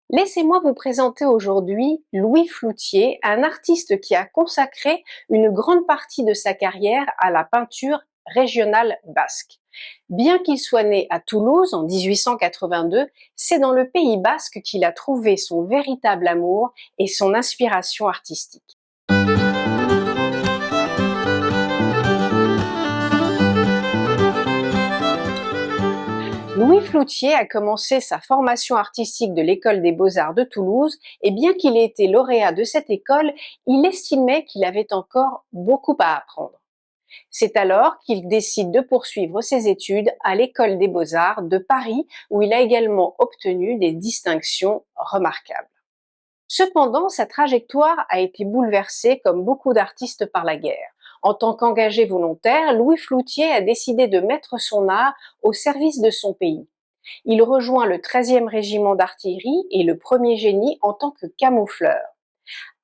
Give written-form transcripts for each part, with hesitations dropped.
Laissez-moi vous présenter aujourd'hui Louis Floutier, un artiste qui a consacré une grande partie de sa carrière à la peinture régionale basque. Bien qu'il soit né à Toulouse en 1882, c'est dans le Pays basque qu'il a trouvé son véritable amour et son inspiration artistique. Louis Floutier a commencé sa formation artistique de l'École des Beaux-Arts de Toulouse et bien qu'il ait été lauréat de cette école, il estimait qu'il avait encore beaucoup à apprendre. C'est alors qu'il décide de poursuivre ses études à l'École des Beaux-Arts de Paris où il a également obtenu des distinctions remarquables. Cependant, sa trajectoire a été bouleversée comme beaucoup d'artistes par la guerre. En tant qu'engagé volontaire, Louis Floutier a décidé de mettre son art au service de son pays. Il rejoint le 13e régiment d'artillerie et le 1er génie en tant que camoufleur.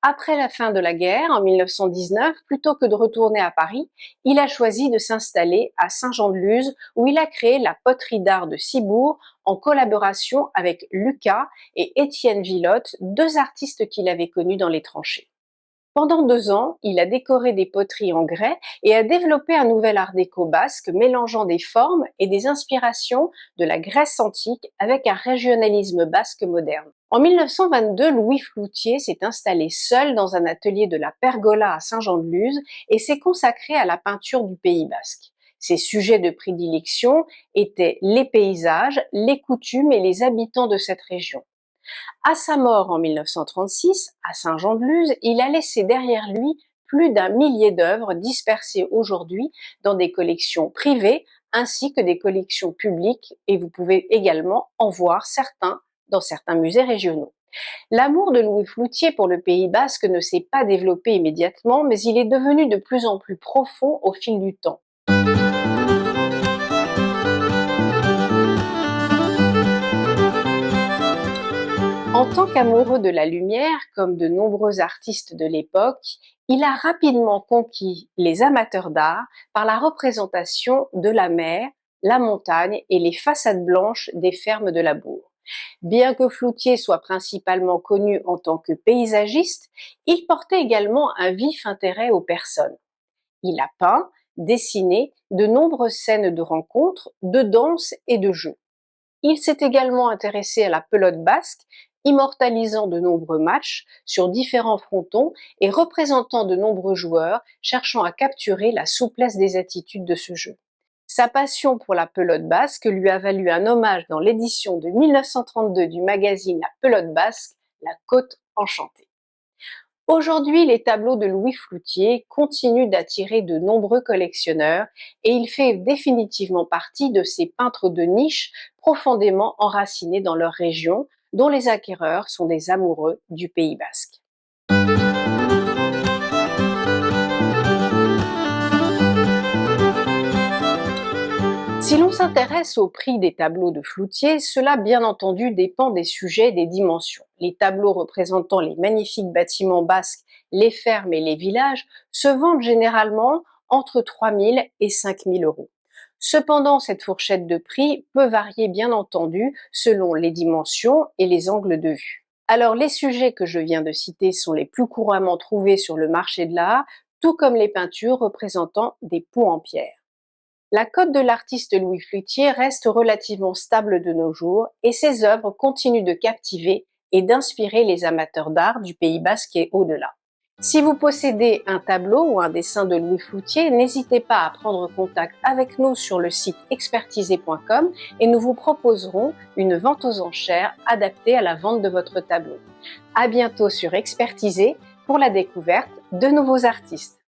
Après la fin de la guerre, en 1919, plutôt que de retourner à Paris, il a choisi de s'installer à Saint-Jean-de-Luz où il a créé la poterie d'art de Cibourg en collaboration avec Lucas et Étienne Villotte, deux artistes qu'il avait connus dans les tranchées. Pendant 2 ans, il a décoré des poteries en grès et a développé un nouvel art déco basque mélangeant des formes et des inspirations de la Grèce antique avec un régionalisme basque moderne. En 1922, Louis Floutier s'est installé seul dans un atelier de la Pergola à Saint-Jean-de-Luz et s'est consacré à la peinture du Pays basque. Ses sujets de prédilection étaient les paysages, les coutumes et les habitants de cette région. À sa mort en 1936, à Saint-Jean-de-Luz, il a laissé derrière lui plus d'un millier d'œuvres dispersées aujourd'hui dans des collections privées ainsi que des collections publiques et vous pouvez également en voir certains dans certains musées régionaux. L'amour de Louis Floutier pour le Pays basque ne s'est pas développé immédiatement, mais il est devenu de plus en plus profond au fil du temps. En tant qu'amoureux de la lumière, comme de nombreux artistes de l'époque, il a rapidement conquis les amateurs d'art par la représentation de la mer, la montagne et les façades blanches des fermes de la Bourg. Bien que Floutier soit principalement connu en tant que paysagiste, il portait également un vif intérêt aux personnes. Il a peint, dessiné de nombreuses scènes de rencontres, de danse et de jeux. Il s'est également intéressé à la pelote basque, immortalisant de nombreux matchs sur différents frontons et représentant de nombreux joueurs cherchant à capturer la souplesse des attitudes de ce jeu. Sa passion pour la pelote basque lui a valu un hommage dans l'édition de 1932 du magazine La Pelote basque, La Côte enchantée. Aujourd'hui, les tableaux de Louis Floutier continuent d'attirer de nombreux collectionneurs et il fait définitivement partie de ces peintres de niche profondément enracinés dans leur région, dont les acquéreurs sont des amoureux du Pays basque. Si l'on s'intéresse au prix des tableaux de Floutier, cela bien entendu dépend des sujets et des dimensions. Les tableaux représentant les magnifiques bâtiments basques, les fermes et les villages se vendent généralement entre 3 000 et 5 000 euros. Cependant, cette fourchette de prix peut varier bien entendu selon les dimensions et les angles de vue. Alors les sujets que je viens de citer sont les plus couramment trouvés sur le marché de l'art, tout comme les peintures représentant des pots en pierre. La cote de l'artiste Louis Floutier reste relativement stable de nos jours et ses œuvres continuent de captiver et d'inspirer les amateurs d'art du Pays basque et au-delà. Si vous possédez un tableau ou un dessin de Louis Floutier, n'hésitez pas à prendre contact avec nous sur le site expertisé.com et nous vous proposerons une vente aux enchères adaptée à la vente de votre tableau. À bientôt sur Expertisé pour la découverte de nouveaux artistes.